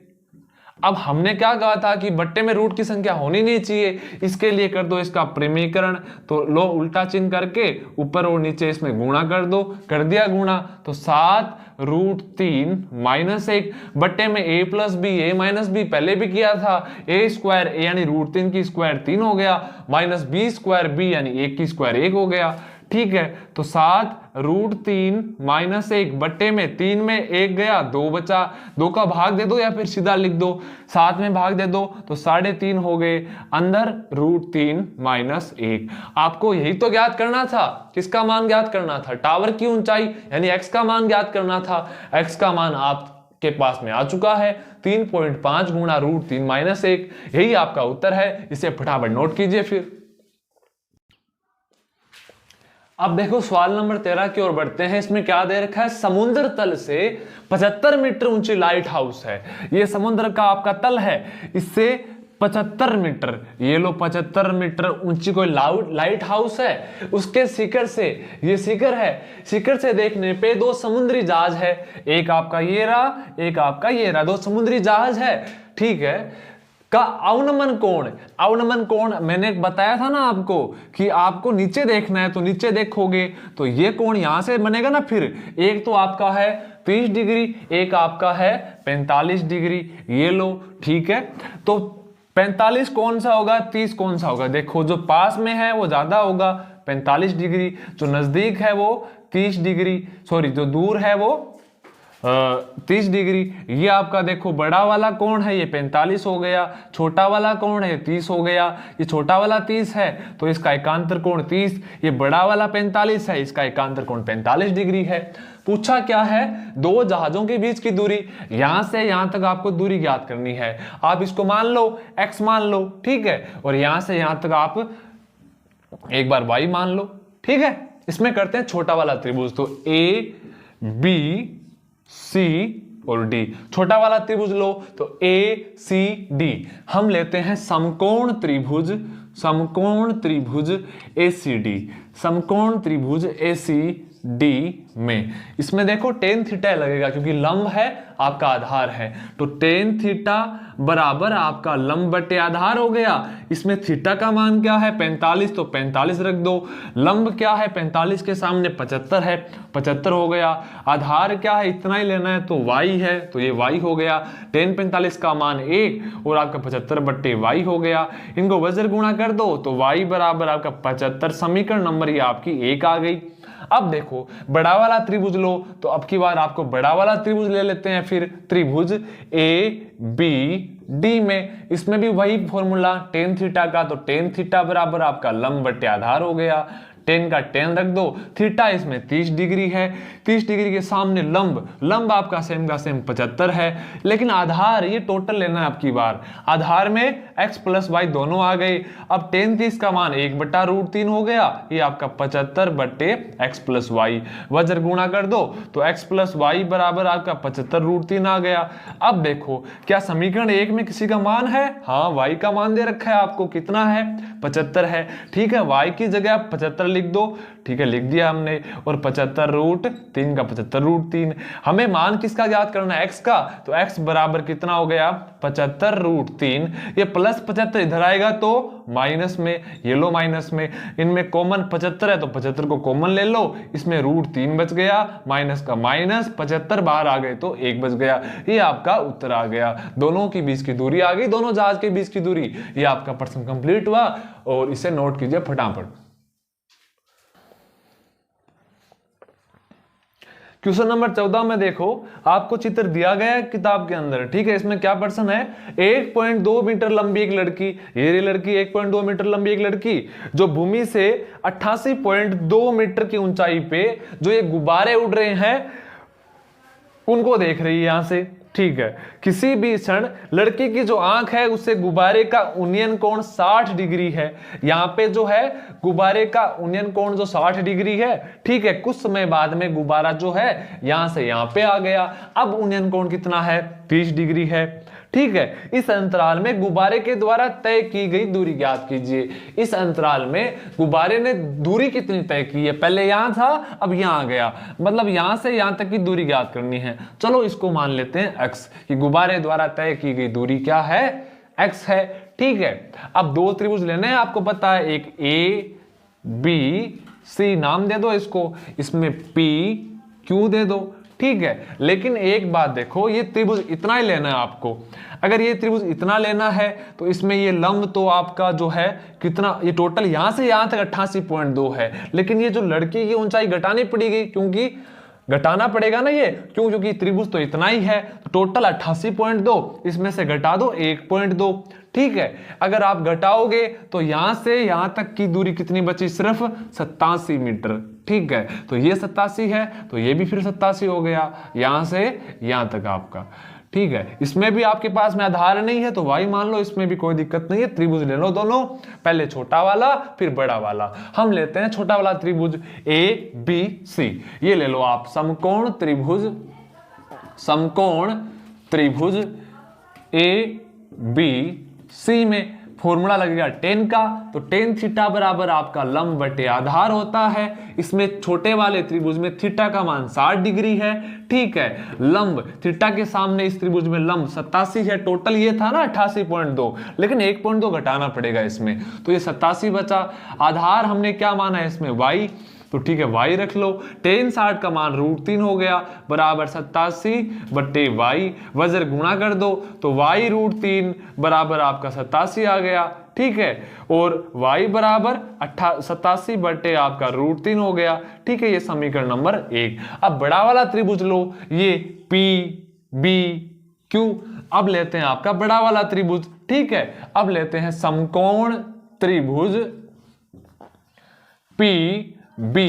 अब हमने क्या कहा था कि बट्टे में रूट की संख्या होनी नहीं चाहिए, इसके लिए कर दो इसका परिमीकरण। तो लो उल्टा चिन्ह करके ऊपर और नीचे इसमें गुणा कर दो, कर दिया गुणा, तो 7 √3 माइनस 1 बट्टे में a plus B, a minus B पहले भी किया था, a स्क्वायर a यानी √3 की स्क्वायर 3 हो गया, माइनस b स्क्वायर b यानी 1 की स्क्वायर 1 हो गया। ठीक है, तो 7 √3 माइनस 1 बट्टे में 3 में 1 गया, 2 बचा, 2 का भाग दे दो या फिर सीधा लिख दो, 7 में भाग दे दो तो 3.5 हो गए, अंदर √3 माइनस 1। आपको यही तो ज्ञात करना था, किसका मान ज्ञात करना था, टावर की ऊंचाई यानी x का मान ज्ञात करना था। x का मान आपके पास में आ चुका है 3.5 गुणा √3 माइनस 1, यही आपका उत्तर है। इसे फटाफट नोट कीजिए। फिर अब देखो सवाल नंबर 13 की ओर बढ़ते हैं। इसमें क्या दे रखा है, समुद्र तल से 75 मीटर ऊंची लाइट हाउस है। ये समुद्र का आपका तल है, इससे 75 मीटर, ये लो 75 मीटर ऊंची कोई लाइट हाउस है, उसके शिखर से, ये शिखर है, शिखर से देखने पे दो समुद्री जहाज है, एक आपका ये रहा, एक आपका ये रहा, दो समुद्री जहाज है, ठीक है, का अवनमन कोण, अवनमन कोण मैंने बताया था ना आपको कि आपको नीचे देखना है तो नीचे देखोगे तो ये कोण यहां से बनेगा ना, फिर एक तो आपका है 30 डिग्री, एक आपका है 45 डिग्री, ये लो, ठीक है। तो 45 कौन सा होगा, 30 कौन सा होगा, देखो जो पास में है वो ज्यादा होगा 45 डिग्री, जो नजदीक है वो 30 डिग्री, सॉरी जो दूर है वो 30 डिग्री। ये आपका देखो बड़ा वाला कोण है, ये 45 हो गया, छोटा वाला कोण है 30 हो गया, ये छोटा वाला 30 है तो इसका एकांतर कोण 30, ये बड़ा वाला 45 है, इसका एकांतर कोण 45 डिग्री है। पूछा क्या है, दो जहाजों के बीच की दूरी, यहां से यहां तक आपको दूरी ज्ञात करनी है, आप इसको मान लो x मान लो, ठीक है, और यहां से यहां तक आप एक बार y मान लो, ठीक है। इसमें करते हैं छोटा वाला त्रिभुज, तो a b C और D, छोटा वाला त्रिभुज लो तो ACD, हम लेते हैं समकोण त्रिभुज, समकोण त्रिभुज ACD, समकोण त्रिभुज ACD में, इसमें देखो tan थीटा लगेगा क्योंकि लंब है आपका आधार है, तो tan थीटा बराबर आपका लंब बटे आधार हो गया। इसमें थीटा का मान क्या है 45, तो 45 रख दो, लंब क्या है 45 के सामने 75 है, 75 हो गया, आधार क्या है इतना ही लेना है तो y है, तो ये y हो गया, tan 45 का मान 1 और आपका 75 बट्टे y हो गया, इनको वज्र गुणा कर दो तो y बराबर आपका 75, समीकरण नंबर ये आपकी 1 आ गई। अब देखो बड़ा वाला त्रिभुज लो, तो अब की बार आपको बड़ा वाला त्रिभुज ले लेते हैं, फिर त्रिभुज ABD में, इसमें भी वही फॉर्मूला tan थीटा का, तो tan थीटा बराबर आपका लंब बटे आधार हो गया, tan का tan रख दो, थीटा इसमें 30 डिग्री है, 30 डिग्री के सामने लंब, लंब आपका सेम का सेम 75 है, लेकिन आधार ये टोटल लेना है आपकी बार, आधार में x प्लस y दोनों आ गए, अब tan 30 का मान 1/√3 हो गया, ये आपका 75 बट्टे x प्लस वाई, वज्र गुणा कर दो तो x प्लस वाई बराबर आपका 75√3 आ गया। अब देखो क्या समीकरण 1 में किसी का मान है, हाँ y का मान दे रखा है आपको, कितना है 75 है, ठीक है, y की जगह 75 लिख दो, ठीक है लिख दिया हमने, और 75√3 का 75√3, हमें मान किसका ज्ञात करना है x का, तो x बराबर कितना हो गया 75√3, ये प्लस 75 इधर आएगा तो माइनस में, ये लो माइनस में, इनमें कॉमन 75 है तो 75 को कॉमन ले लो, इसमें √3 बच गया, माइनस का माइनस, 75 बाहर आ गए तो 1 बच गया, ये आपका उत्तर आ गया, दोनों के बीच की दूरी आ गई, दोनों जहाज के बीच की दूरी, ये आपका प्रश्न कंप्लीट हुआ, और इसे नोट कीजिए फटाफट। क्वेश्चन नंबर 14 में देखो आपको चित्र दिया गया है किताब के अंदर, ठीक है, इसमें क्या प्रश्न है, 1.2 मीटर लंबी एक लड़की, ये लड़की 1.2 मीटर लंबी एक लड़की जो भूमि से 88.2 मीटर की ऊंचाई पे जो ये गुब्बारे उड़ रहे हैं उनको देख रही है यहां से, ठीक है, किसी भी क्षण लड़की की जो आंख है उससे गुब्बारे का उन्नयन कोण 60 डिग्री है, यहाँ पे जो है गुब्बारे का उन्नयन कोण जो 60 डिग्री है, ठीक है, कुछ समय बाद में गुब्बारा जो है यहां से यहां पे आ गया, अब उन्नयन कोण कितना है 30 डिग्री है, ठीक है, इस अंतराल में गुब्बारे के द्वारा तय की गई दूरी ज्ञात कीजिए। इस अंतराल में गुब्बारे ने दूरी कितनी तय की है, पहले यहां था अब यहां आ गया, मतलब यहां से यहां तक की दूरी ज्ञात करनी है, चलो इसको मान लेते हैं x, कि गुब्बारे द्वारा तय की गई दूरी क्या है x है, ठीक है। अब दो त्रिभुज लेने हैं आपको पता है, एक ABC नाम दे दो इसको, इसमें PQ दे दो, ठीक है, लेकिन एक बात देखो ये त्रिभुज इतना ही लेना है आपको, अगर ये त्रिभुज इतना लेना है तो इसमें ये लंब तो आपका जो है कितना, ये टोटल यहां से यहां तक 88.2 है, लेकिन ये जो लड़की की ऊंचाई घटानी पड़ेगी, क्योंकि घटाना पड़ेगा ना ये, क्योंकि त्रिभुज तो इतना ही है, तो टोटल 88.2, इसमें से घटा दो 1.2, ठीक है, अगर आप घटाओगे तो यहां से यहां तक की दूरी कितनी बची, सिर्फ 87 मीटर, ठीक है, तो ये 87 है तो ये भी फिर 87 हो गया, यहां से यहां तक आपका, ठीक है, इसमें भी आपके पास में आधार नहीं है तो y मान लो, इसमें भी कोई दिक्कत नहीं है, त्रिभुज ले लो दोनों, पहले छोटा वाला फिर बड़ा वाला, हम लेते हैं छोटा वाला त्रिभुज ABC, ये ले लो आप, समकोण त्रिभुज, समकोण त्रिभुज AB सी में फॉर्मूला लगेगा टेन का, तो टेन थीटा बराबर आपका लंब बटे आधार होता है। इसमें छोटे वाले त्रिभुज में थीटा का मान 60 डिग्री है, ठीक है। लंब थीटा के सामने इस त्रिभुज में लंब 87 है, टोटल ये था ना 88.2, लेकिन 1.2 घटाना पड़ेगा इसमें, तो ये 87 बचा। आधार हमने क्या माना है इसमें y, तो ठीक है y रख लो। टेन 60 का मान √3 हो गया बराबर 87 बट्टे y, वज्र गुणा कर दो तो y √3 बराबर आपका 87 आ गया, ठीक है। और y बराबर 87 बट्टे आपका √3 हो गया, ठीक है। ये समीकरण नंबर 1। अब बड़ा वाला त्रिभुज लो, ये P B Q। अब लेते हैं आपका बड़ा वाला त्रिभुज, ठीक है। अब लेते हैं समकोण त्रिभुज P B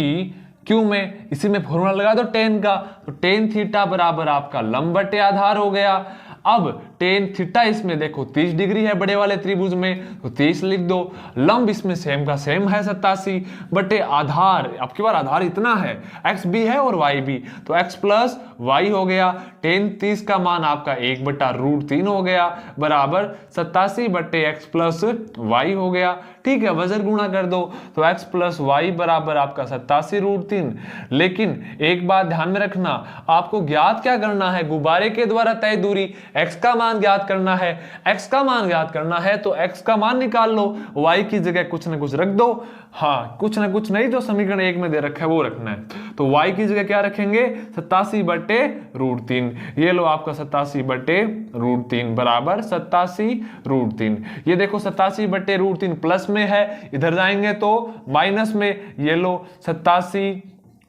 Q में, इसी में फॉर्मूला लगा दो टेन का, तो टेन थीटा बराबर आपका लंब बटे आधार हो गया। अब टेन थीटा इसमें देखो 30 डिग्री है बड़े वाले त्रिभुज में, तो 30 लिख दो। लंब इसमें सेम का सेम है 87 बटे आधार, आपके पास आधार इतना है, x भी है और y भी, तो x प्लस y हो गया। टेन 30 का मान आपका 1 बटा √3 हो गया बराबर 87 बटे x प्लस y हो गया, ठीक है। वज्र गुणा कर दो तो x प्लस y बराबर आपका 87 √3। लेकिन एक बात ध्यान में रखना, आपको ज्ञात क्या करना है, गुब्बारे के द्वारा तय दूरी x का मान ज्ञात करना है। x का मान ज्ञात करना है तो x का मान निकाल लो, y की जगह कुछ ना कुछ रख दो। हाँ, कुछ ना कुछ नहीं, जो समीकरण 1 में दे रखा है वो रखना है। तो y की जगह क्या रखेंगे, 87 बटे √3। ये लो आपका 87 बटे √3 बराबर 87 √3। ये देखो 87 बटे √3 प्लस में है, इधर जाएंगे तो माइनस में। ये लो 87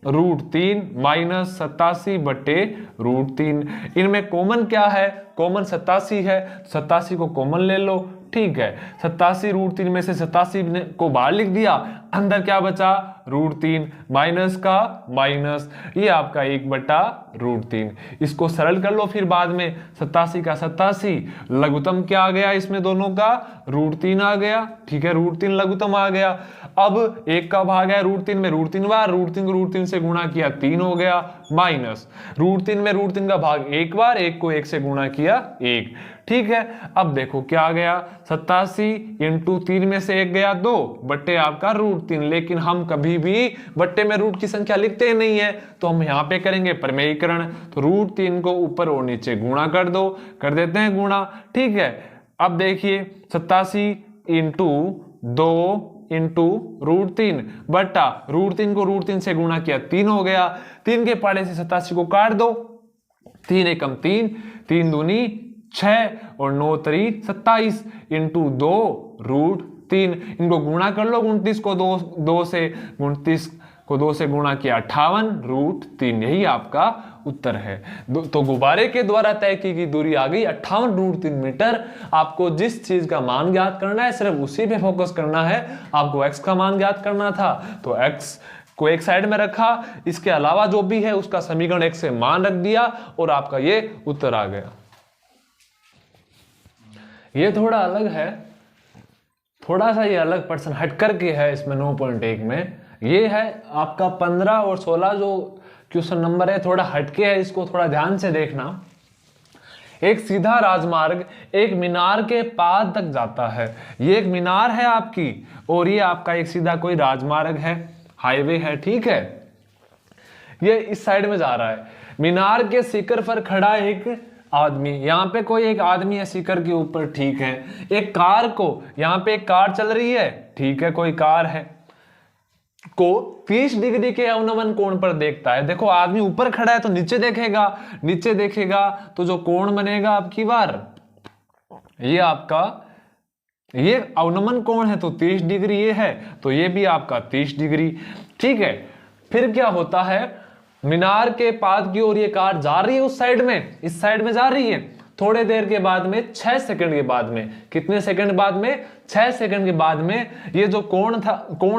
√3 माइनस 87 बटे √3। इनमें कॉमन क्या है, कॉमन 87 है, 87 को कॉमन ले लो, ठीक है। 87 √3 में से 87 को बाहर लिख दिया, अंदर क्या बचा √3, माइनस का माइनस, ये आपका 1 बटा √3। इसको सरल कर लो फिर बाद में, 87 का 87, लघुत्तम क्या आ गया इसमें दोनों का, √3 आ गया, ठीक है। √3 लघुत्तम आ गया। अब 1 का भाग है √3 में, √3 बार, √3 को √3 से गुणा किया 3 हो गया, माइनस √3 में √3 का भाग 1 बार, 1 को 1 से गुणा किया 1, ठीक है। अब देखो क्या आ गया, 87 इंटू 3 में से 1 गया 2 बट्टे आपका √3। लेकिन हम कभी भी बट्टे में रूट की संख्या लिखते नहीं है, तो हम यहाँ पे करेंगे प्रमेयीकरण, तो √3 को ऊपर और नीचे गुणा कर दो, कर देते हैं गुणा, ठीक है। अब देखिए 87 इंटू 2 इंटू √3 बट्टा √3 को √3 से गुणा किया 3 हो गया। 3 के पाड़े से 87 को काट दो, 3 एकम 3, 3 दूनी 6 और 9 तरी 27 इंटू 2 √3। इनको गुणा कर लो, 29 को 2 से 29 को 2 से गुणा किया 58 √3। यही आपका उत्तर है। तो गुब्बारे के द्वारा तय की गई दूरी आ गई 58 √3 मीटर। आपको जिस चीज का मान ज्ञात करना है सिर्फ उसी पे फोकस करना है। आपको x का मान ज्ञात करना था तो x को एक साइड में रखा, इसके अलावा जो भी है उसका समीकरण x से मान रख दिया और आपका ये उत्तर आ गया। ये थोड़ा अलग है, थोड़ा सा ये अलग पर्सन हट करके है इसमें 9.1 में। ये है आपका 15 और 16 जो क्वेश्चन नंबर है, थोड़ा हटके है, इसको थोड़ा ध्यान से देखना। एक सीधा राजमार्ग एक मीनार के पाद तक जाता है। ये एक मीनार है आपकी और ये आपका एक सीधा कोई राजमार्ग है, हाईवे है, ठीक है। ये इस साइड में जा रहा है। मीनार के शिखर पर खड़ा एक आदमी, यहाँ पे कोई एक आदमी है शिखर के ऊपर, ठीक है। एक कार को, यहाँ पे एक कार चल रही है, ठीक है, कोई कार है, को 30 डिग्री के अवनमन कोण पर देखता है। देखो आदमी ऊपर खड़ा है तो नीचे देखेगा, नीचे देखेगा तो जो कोण बनेगा आपकी बार, ये आपका ये अवनमन कोण है तो 30 डिग्री ये है, तो ये भी आपका 30 डिग्री, ठीक है। फिर क्या होता है, मीनार के पाद की ओर ये कार जा रही है, उस साइड में, इस साइड में जा रही है। थोड़े देर के बाद में 6 सेकंड के बाद में, कितने सेकंड बाद में, 6 सेकंड के बाद में ये जो कोण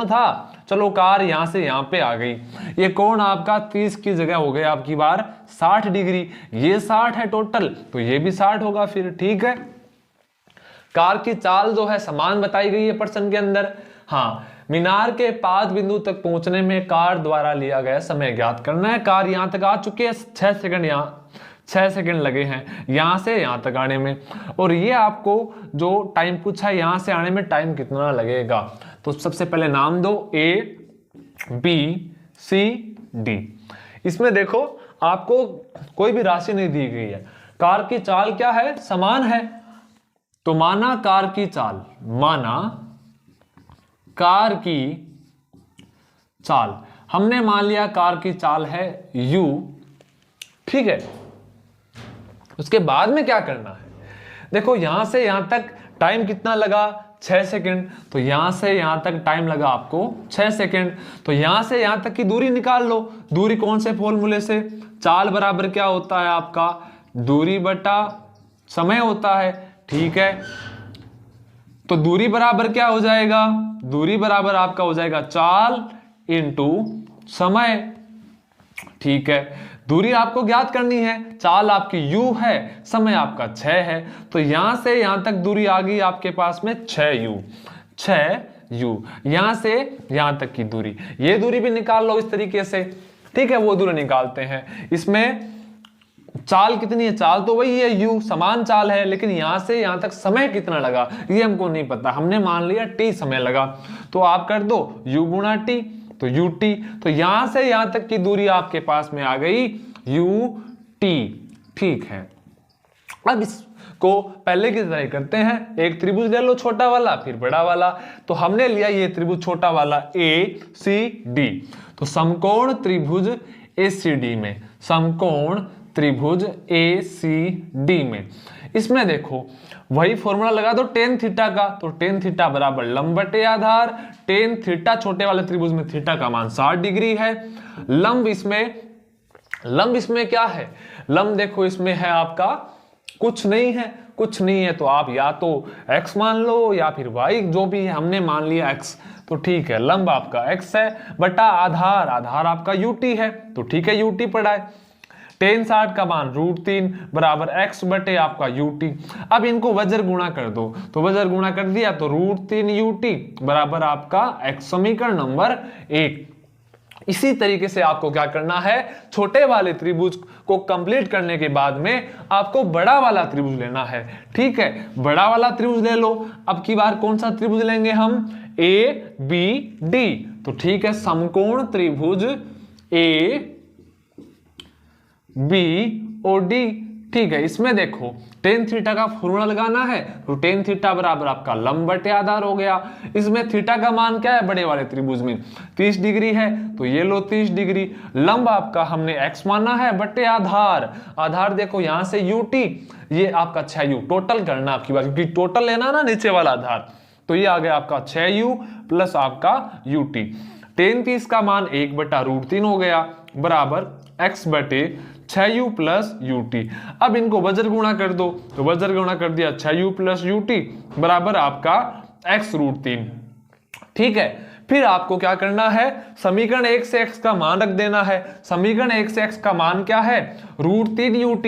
था, चलो कार यहां से यहां पे आ गई, ये कोण आपका 30 की जगह हो गया आपकी बार 60 डिग्री। ये 60 है टोटल, तो ये भी 60 होगा फिर, ठीक है। कार की चाल जो है समान बताई गई है प्रश्न के अंदर। हाँ, मीनार के पाद बिंदु तक पहुंचने में कार द्वारा लिया गया समय ज्ञात करना है। कार यहां तक आ चुकी है, 6 सेकंड यहाँ 6 सेकंड लगे हैं यहां से यहां तक आने में। और ये आपको जो टाइम पूछा है यहां से आने में टाइम कितना लगेगा, तो सबसे पहले नाम दो A B C D। इसमें देखो आपको कोई भी राशि नहीं दी गई है, कार की चाल क्या है, समान है, तो माना कार की चाल, माना कार की चाल, हमने मान लिया कार की चाल है u, ठीक है। उसके बाद में क्या करना है, देखो यहां से यहां तक टाइम कितना लगा, 6 सेकंड, तो यहां से यहां तक टाइम लगा आपको 6 सेकंड। तो यहां से यहां तक की दूरी निकाल लो, दूरी कौन से फॉर्मूले से, चाल बराबर क्या होता है आपका, दूरी बटा समय होता है, ठीक है। तो दूरी बराबर क्या हो जाएगा, दूरी बराबर आपका हो जाएगा चाल इंटू समय, ठीक है। दूरी आपको ज्ञात करनी है, चाल आपकी u है, समय आपका 6 है, तो यहां से यहां तक दूरी आ गई आपके पास में 6u, 6u। यहां से यहां तक की दूरी, ये दूरी भी निकाल लो इस तरीके से, ठीक है, वो दूरी निकालते हैं। इसमें चाल कितनी है, चाल तो वही है u, समान चाल है, लेकिन यहां से यहां तक समय कितना लगा ये हमको नहीं पता, हमने मान लिया t समय लगा, तो आप कर दो u गुणा t, तो ut। तो यहां से यहां तक की दूरी आपके पास में आ गई ut, ठीक है। अब इसको पहले की तरह करते हैं, एक त्रिभुज ले लो छोटा वाला फिर बड़ा वाला, तो हमने लिया ये त्रिभुज छोटा वाला ACD, तो समकोण त्रिभुज ACD में, समकोण त्रिभुज ACD में, इसमें देखो वही फॉर्मूला लगा दो टेन थीटा का, तो टेन थीटा बराबर लंब बटे आधार, टेन थीटा छोटे वाले त्रिभुज में थीटा का मान 60 डिग्री है, लंब इसमें क्या है, लंब देखो इसमें है आपका कुछ नहीं है, कुछ नहीं है तो आप या तो x मान लो या फिर y, जो भी है, हमने मान लिया x, तो ठीक है, लंब आपका x है बटा आधार, आधार आपका ut है, तो ठीक है ut पड़ा है, टेन 60 का मान √3 बराबर x बटे आपका ut। अब इनको वज्र गुणा कर दो, तो वज्र गुणा कर दिया तो √3 ut बराबर आपका x, समीकरण नंबर 1। इसी तरीके से आपको क्या करना है, छोटे वाले त्रिभुज को कंप्लीट करने के बाद में आपको बड़ा वाला त्रिभुज लेना है, ठीक है, बड़ा वाला त्रिभुज ले लो। अब की बार कौन सा त्रिभुज लेंगे हम, ABD, तो ठीक है, समकोण त्रिभुज ABOD, ठीक है। इसमें देखो टेन थीटा का फॉर्मूला लगाना है, तो टेन थीटा बराबर आपका लंब बटे आधार हो गया। इसमें थीटा का मान क्या है, बड़े वाले त्रिभुज में 30 डिग्री है, तो ये लो 30 डिग्री, लंब आपका हमने x माना है बटे आधार, आधार देखो यहां से ut, ये आपका 6u, टोटल करना आपकी बात, क्योंकि टोटल लेना ना नीचे वाला आधार, तो ये आ गया आपका 6u प्लस आपका ut, टेन 30 का मान 1 बटा √3 हो गया बराबर x बटे 6u प्लस ut। अब इनको वज्र गुणा कर दो, तो वज्र गुणा कर दिया 6u प्लस ut बराबर आपका x √3, ठीक है। फिर आपको क्या करना है, समीकरण 1 से x का मान रख देना है, समीकरण 1 से x का मान क्या है, √3 ut,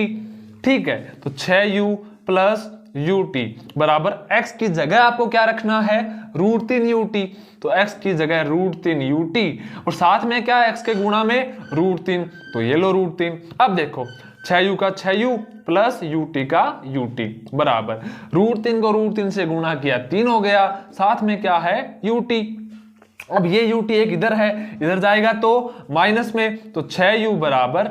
ठीक है। तो 6u प्लस ut बराबर x की जगह आपको क्या रखना है, √3 ut, तो x की जगह √3 ut, और साथ में क्या है x के गुणा में √3, तो ये लो √3। अब देखो 6u का 6u प्लस ut का ut बराबर √3 को √3 से गुणा किया 3 हो गया, साथ में क्या है ut। अब ये ut एक इधर है, इधर जाएगा तो माइनस में, तो 6u बराबर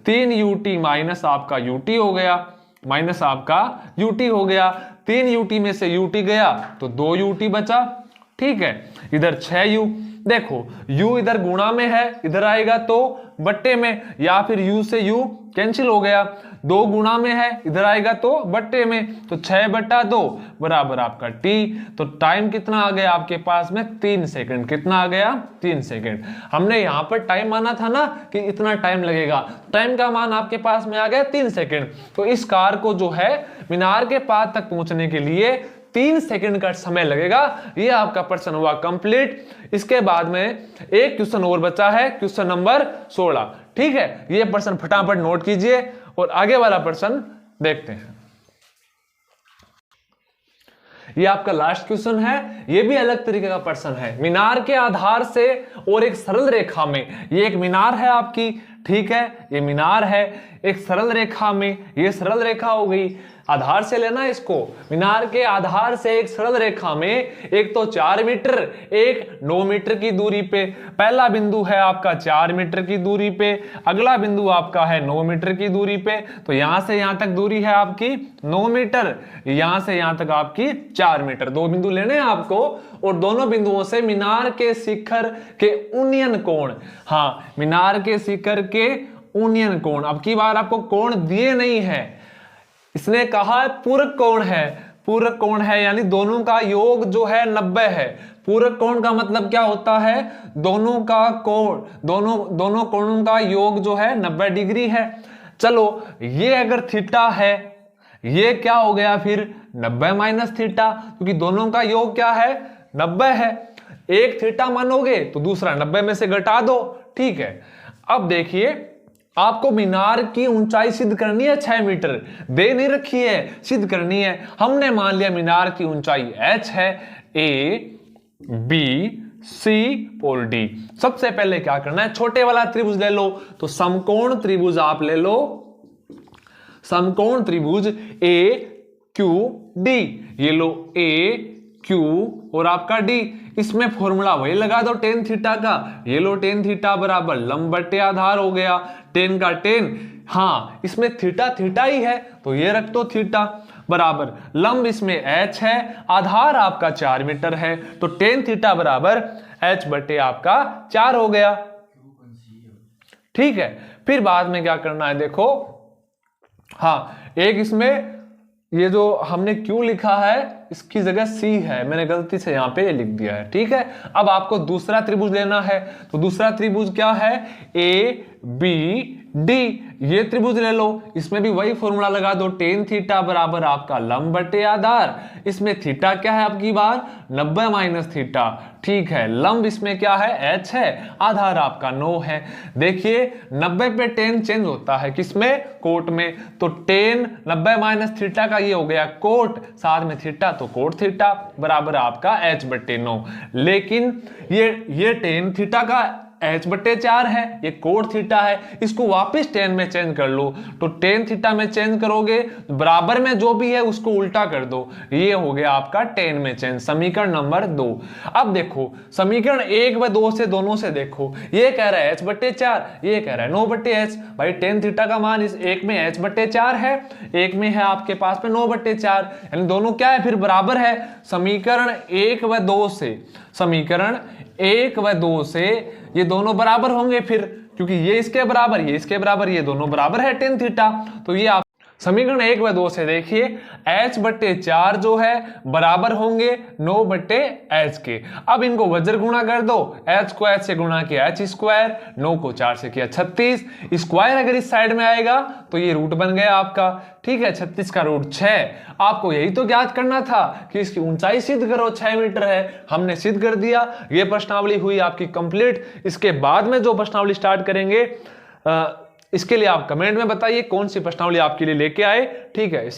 3 ut माइनस आपका ut हो गया, माइनस आपका ut हो गया, 3 ut में से ut गया तो 2 ut बचा, ठीक है। इधर 6u, देखो u इधर गुणा में है, इधर आएगा तो बट्टे में, या फिर u से u कैंसिल हो गया, 2 गुणा में है, इधर आएगा तो बट्टे में, तो 6 बटा 2 बराबर आपका t। तो टाइम कितना आ गया आपके पास में, 3 सेकंड, कितना आ गया, 3 सेकंड। हमने यहाँ पर टाइम माना था ना कि इतना टाइम लगेगा, टाइम का मान आपके पास में आ गया 3 सेकंड। तो इस कार को जो है मीनार के पास तक पहुंचने के लिए 3 सेकंड का समय लगेगा। ये आपका प्रश्न हुआ कंप्लीट। इसके बाद में एक क्वेश्चन और बचा है, क्वेश्चन नंबर 16, ठीक है। ये प्रश्न फटाफट नोट कीजिए और आगे वाला प्रश्न देखते हैं। ये आपका लास्ट क्वेश्चन है, ये भी अलग तरीके का प्रश्न है। मीनार के आधार से और एक सरल रेखा में, ये एक मीनार है आपकी, ठीक है, ये मीनार है एक सरल रेखा में, ये सरल रेखा हो गई, आधार से लेना इसको, मीनार के आधार से एक सरल रेखा में एक तो 4 मीटर एक 9 मीटर की दूरी पे, पहला बिंदु है आपका 4 मीटर की दूरी पे, अगला बिंदु आपका है 9 मीटर की दूरी पे, तो यहां से यहां तक दूरी है आपकी 9 मीटर, यहां से यहां तक आपकी 4 मीटर, दो बिंदु लेने हैं आपको और दोनों बिंदुओं से मीनार के शिखर के उन्नयन कोण, हाँ मीनार के शिखर के उन्नयन कोण, अब की बार आपको कोण दिए नहीं है, इसने कहा है पूरक कोण है, पूरक कोण है यानी दोनों का योग जो है 90 है। पूरक कोण का मतलब क्या होता है, दोनों का कोण, दोनों कोणों का योग जो है 90 डिग्री है। चलो ये अगर थीटा है, ये क्या हो गया फिर 90 माइनस थीटा, क्योंकि दोनों का योग क्या है 90 है, एक थीटा मानोगे तो दूसरा 90 में से घटा दो, ठीक है। अब देखिए आपको मीनार की ऊंचाई सिद्ध करनी है 6 मीटर, दे नहीं रखी है, सिद्ध करनी है। हमने मान लिया मीनार की ऊंचाई h है, a b c और d। सबसे पहले क्या करना है, छोटे वाला त्रिभुज ले लो, तो समकोण त्रिभुज आप ले लो, समकोण त्रिभुज a q d, ये लो a q और आपका d, इसमें फॉर्मूला वही लगा दो टेन थीटा का, ये लो टेन थीटा बराबर लंब बटे आधार हो गया, टेन का टेन, हाँ इसमें थीटा थीटा ही है तो ये रख दो थीटा बराबर लंब, इसमें h है, आधार आपका 4 मीटर है, तो टेन थीटा बराबर h बटे आपका 4 हो गया, ठीक है। फिर बाद में क्या करना है देखो, हाँ एक इसमें ये जो हमने Q लिखा है इसकी जगह C है, मैंने गलती से यहां पे लिख दिया है, ठीक है। अब आपको दूसरा त्रिभुज लेना है, तो दूसरा त्रिभुज क्या है A B D, ये त्रिभुज ले लो, इसमें भी वही फॉर्मूला लगा दो, टेन थीटा बराबर आपका लंब बटे आधार, इसमें थीटा क्या है आपकी बार 90 माइनस थीटा, ठीक है। लंब इसमें क्या है h है, आधार आपका 9 है। देखिए 90 पे टेन चेंज होता है किसमें, कोट में, तो टेन 90 माइनस थीटा का ये हो गया कोट, साथ में थीटा तो कोट थीटा बराबर आपका h बटे 9, लेकिन ये टेन थीटा का h बटे 4 है, ये कोट थीटा है, इसको वापस टेन में चेंज कर लो, तो टेन थीटा में चेंज करोगे बराबर में जो भी है उसको उल्टा कर दो, ये हो गया आपका टेन में चेंज, समीकरण नंबर 2। अब देखो समीकरण 1 व 2 से दोनों से देखो, ये कह रहा है h बटे 4, ये कह रहा है 9 बटे h, भाई टेन थीटा का मान इस एक में h बटे 4 है, एक में है आपके पास में 9 बटे 4, यानी दोनों क्या है फिर बराबर है। समीकरण 1 व 2 से, समीकरण 1 व 2 से ये दोनों बराबर होंगे फिर, क्योंकि ये इसके बराबर ये इसके बराबर, ये दोनों बराबर है टेन थीटा, तो ये आप समीकरण 1 व 2 से देखिए h बटे 4 जो है बराबर होंगे 9 बटे h के। अब इनको वज्र गुणा कर दो, h को h से गुणा किया h स्क्वायर, 9 को 4 से किया 36, स्क्वायर अगर इस साइड में आएगा तो ये रूट बन गया आपका, ठीक है। 36 का रूट 6, आपको यही तो ज्ञात करना था कि इसकी ऊंचाई सिद्ध करो 6 मीटर है, हमने सिद्ध कर दिया, ये प्रश्नावली हुई आपकी कंप्लीट। इसके बाद में जो प्रश्नावली स्टार्ट करेंगे इसके लिए आप कमेंट में बताइए कौन सी प्रश्नावली आपके लिए लेके आए, ठीक है।